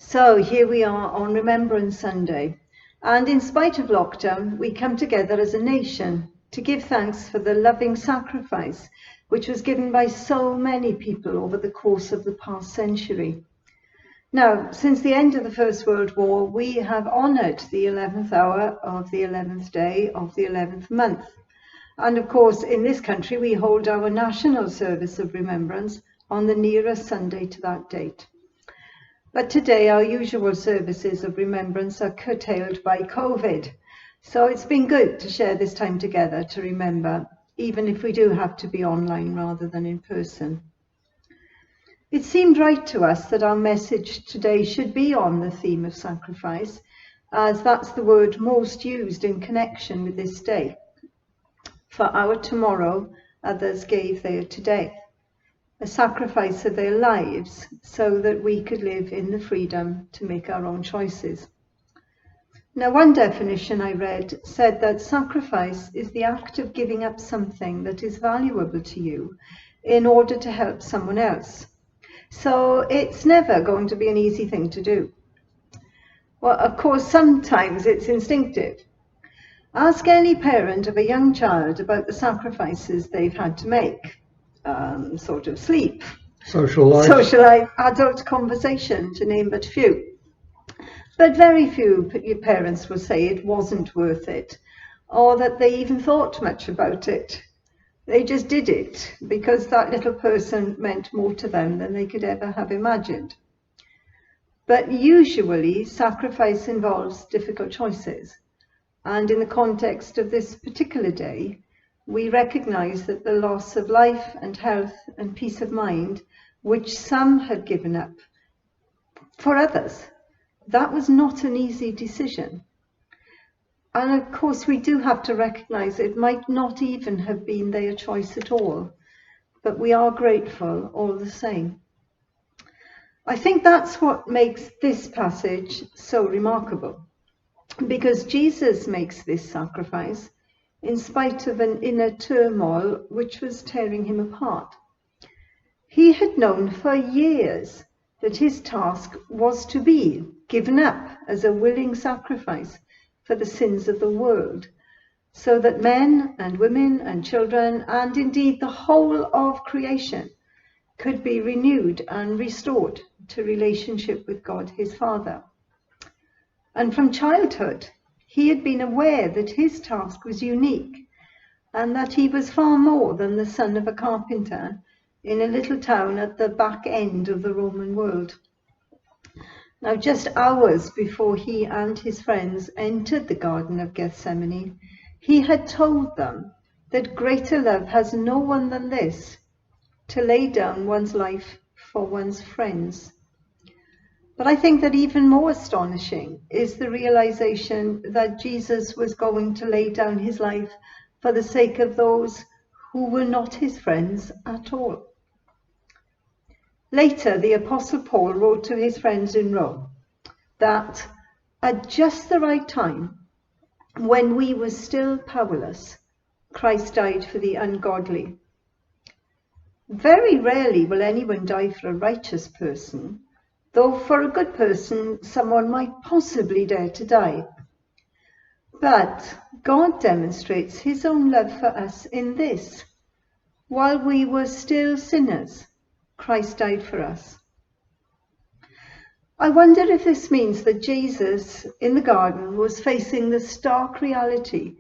So here we are on Remembrance Sunday, and in spite of lockdown, we come together as a nation to give thanks for the loving sacrifice which was given by so many people over the course of the past century. Now, since the end of the First World War, we have honoured the 11th hour of the 11th day of the 11th month. And of course, in this country, we hold our national service of remembrance on the nearest Sunday to that date. But today, our usual services of remembrance are curtailed by COVID. So it's been good to share this time together to remember, even if we do have to be online rather than in person. It seemed right to us that our message today should be on the theme of sacrifice, as that's the word most used in connection with this day. For our tomorrow, others gave their today, a sacrifice of their lives so that we could live in the freedom to make our own choices. Now, one definition I read said that sacrifice is the act of giving up something that is valuable to you in order to help someone else. So it's never going to be an easy thing to do. Well, of course, sometimes it's instinctive. Ask any parent of a young child about the sacrifices they've had to make. Sort of sleep, social life, adult conversation, to name but few. But very few parents will say it wasn't worth it, or that they even thought much about it. They just did it because that little person meant more to them than they could ever have imagined. But usually, sacrifice involves difficult choices. And in the context of this particular day, we recognise that the loss of life and health and peace of mind, which some had given up for others, that was not an easy decision. And of course, we do have to recognise it might not even have been their choice at all, but we are grateful all the same. I think that's what makes this passage so remarkable, because Jesus makes this sacrifice in spite of an inner turmoil which was tearing him apart. He had known for years that his task was to be given up as a willing sacrifice for the sins of the world, so that men and women and children, and indeed the whole of creation, could be renewed and restored to relationship with God his Father. And from childhood, he had been aware that his task was unique and that he was far more than the son of a carpenter in a little town at the back end of the Roman world. Now, just hours before he and his friends entered the Garden of Gethsemane, he had told them that greater love has no one than this, to lay down one's life for one's friends. But I think that even more astonishing is the realization that Jesus was going to lay down his life for the sake of those who were not his friends at all. Later, the Apostle Paul wrote to his friends in Rome that at just the right time, when we were still powerless, Christ died for the ungodly. Very rarely will anyone die for a righteous person, though for a good person, someone might possibly dare to die. But God demonstrates his own love for us in this: while we were still sinners, Christ died for us. I wonder if this means that Jesus in the garden was facing the stark reality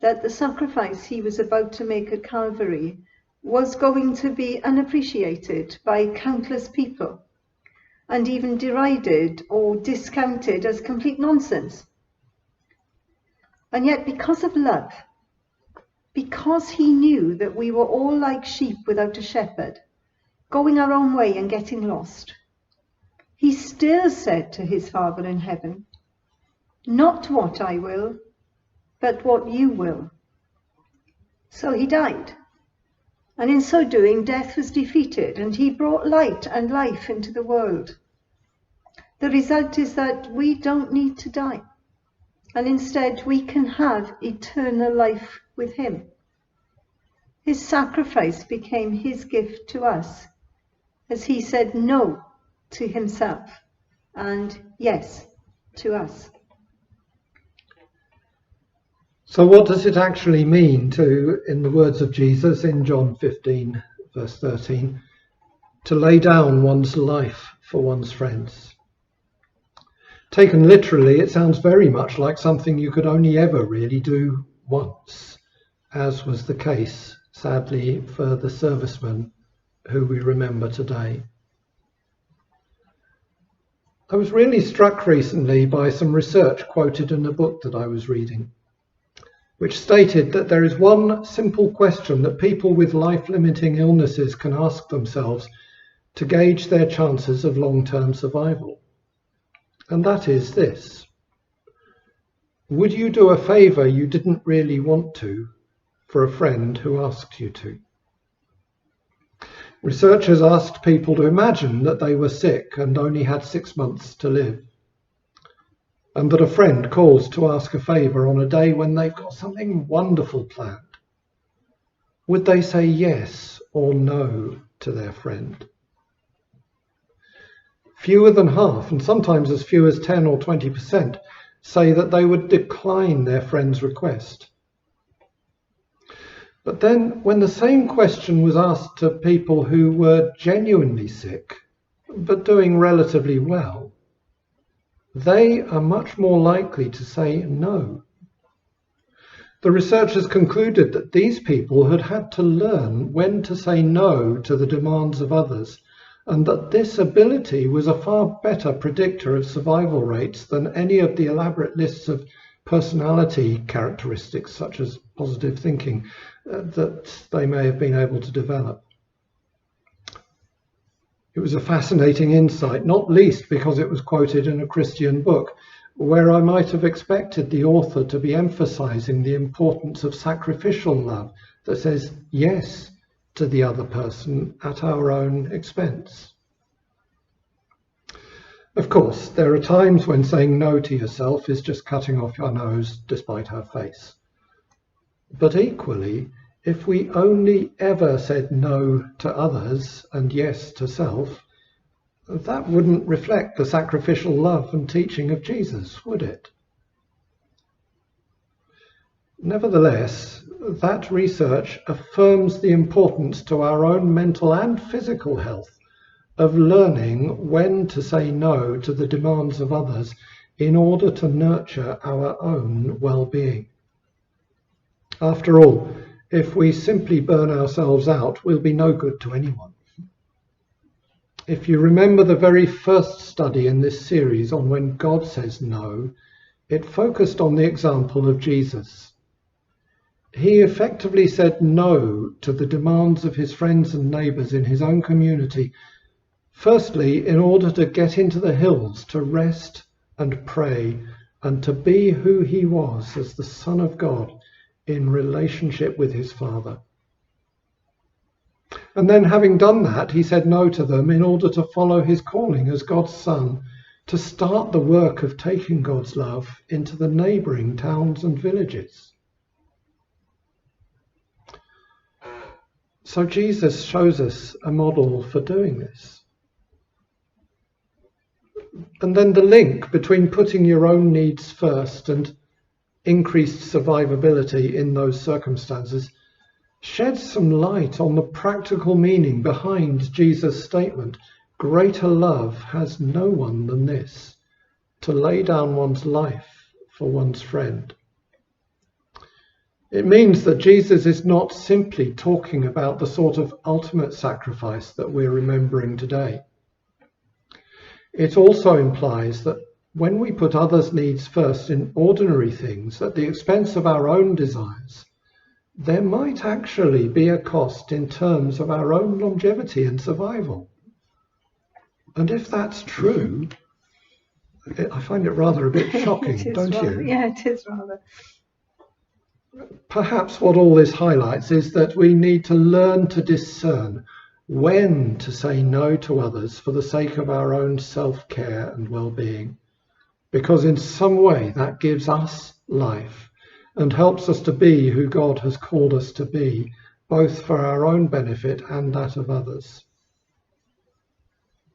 that the sacrifice he was about to make at Calvary was going to be unappreciated by countless people, and even derided or discounted as complete nonsense. And yet, because of love, because he knew that we were all like sheep without a shepherd, going our own way and getting lost, he still said to his Father in heaven, "Not what I will, but what you will." So he died. And in so doing, death was defeated, and he brought light and life into the world. The result is that we don't need to die, and instead we can have eternal life with him. His sacrifice became his gift to us, as he said no to himself. and yes to us. So what does it actually mean to, in the words of Jesus in John 15, verse 13, to lay down one's life for one's friends? Taken literally, it sounds very much like something you could only ever really do once, as was the case, sadly, for the servicemen who we remember today. I was really struck recently by some research quoted in a book that I was reading, which stated that there is one simple question that people with life-limiting illnesses can ask themselves to gauge their chances of long-term survival. And that is this: would you do a favour you didn't really want to for a friend who asked you to? Researchers asked people to imagine that they were sick and only had 6 months to live, and that a friend calls to ask a favour on a day when they've got something wonderful planned. Would they say yes or no to their friend? Fewer than half, and sometimes as few as 10 or 20%, say that they would decline their friend's request. But then, when the same question was asked to people who were genuinely sick, but doing relatively well, they are much more likely to say no. The researchers concluded that these people had had to learn when to say no to the demands of others, and that this ability was a far better predictor of survival rates than any of the elaborate lists of personality characteristics, such as positive thinking, that they may have been able to develop. It was a fascinating insight, not least because it was quoted in a Christian book, where I might have expected the author to be emphasizing the importance of sacrificial love that says yes to the other person at our own expense. Of course, there are times when saying no to yourself is just cutting off your nose despite our face. But equally, if we only ever said no to others and yes to self, that wouldn't reflect the sacrificial love and teaching of Jesus, would it? Nevertheless, that research affirms the importance to our own mental and physical health of learning when to say no to the demands of others in order to nurture our own well-being. After all, if we simply burn ourselves out, we'll be no good to anyone. If you remember the very first study in this series on when God says no, it focused on the example of Jesus. He effectively said no to the demands of his friends and neighbours in his own community, firstly in order to get into the hills to rest and pray and to be who he was as the Son of God in relationship with his Father. And then, having done that, he said no to them in order to follow his calling as God's Son, to start the work of taking God's love into the neighbouring towns and villages. So Jesus shows us a model for doing this. And then the link between putting your own needs first and increased survivability in those circumstances sheds some light on the practical meaning behind Jesus' statement, "Greater love has no one than this, to lay down one's life for one's friend." It means that Jesus is not simply talking about the sort of ultimate sacrifice that we're remembering today. It also implies that when we put others' needs first in ordinary things at the expense of our own desires, there might actually be a cost in terms of our own longevity and survival. And if that's true, I find it rather a bit shocking, don't you? Yeah, it is rather. Perhaps what all this highlights is that we need to learn to discern when to say no to others for the sake of our own self-care and well-being, because in some way that gives us life and helps us to be who God has called us to be, both for our own benefit and that of others.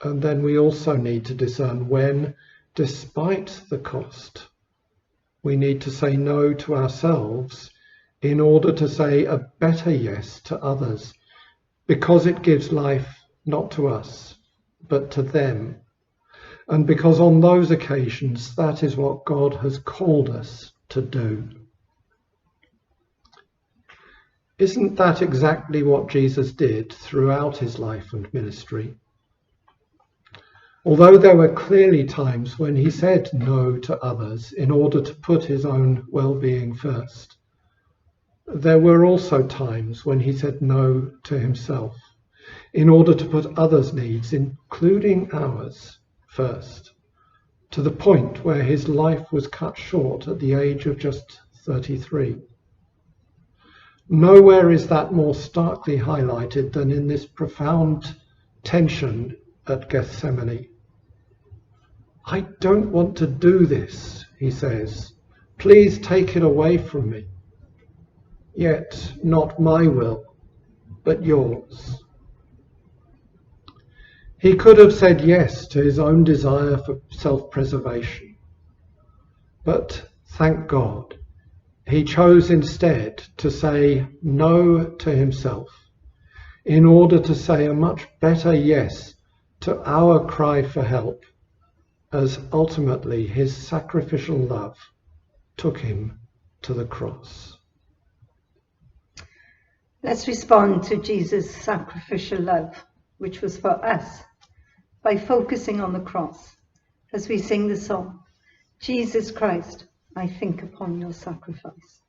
And then we also need to discern when, despite the cost, we need to say no to ourselves in order to say a better yes to others, because it gives life not to us, but to them. And because on those occasions, that is what God has called us to do. Isn't that exactly what Jesus did throughout his life and ministry? Although there were clearly times when he said no to others in order to put his own well-being first, there were also times when he said no to himself in order to put others' needs, including ours, first, to the point where his life was cut short at the age of just 33. Nowhere is that more starkly highlighted than in this profound tension at Gethsemane. I don't want to do this, he says. Please take it away from me. Yet not my will, but yours. He could have said yes to his own desire for self-preservation. But thank God, he chose instead to say no to himself in order to say a much better yes to our cry for help, as ultimately his sacrificial love took him to the cross. Let's respond to Jesus' sacrificial love, which was for us, by focusing on the cross as we sing the song, Jesus Christ, I think upon your sacrifice.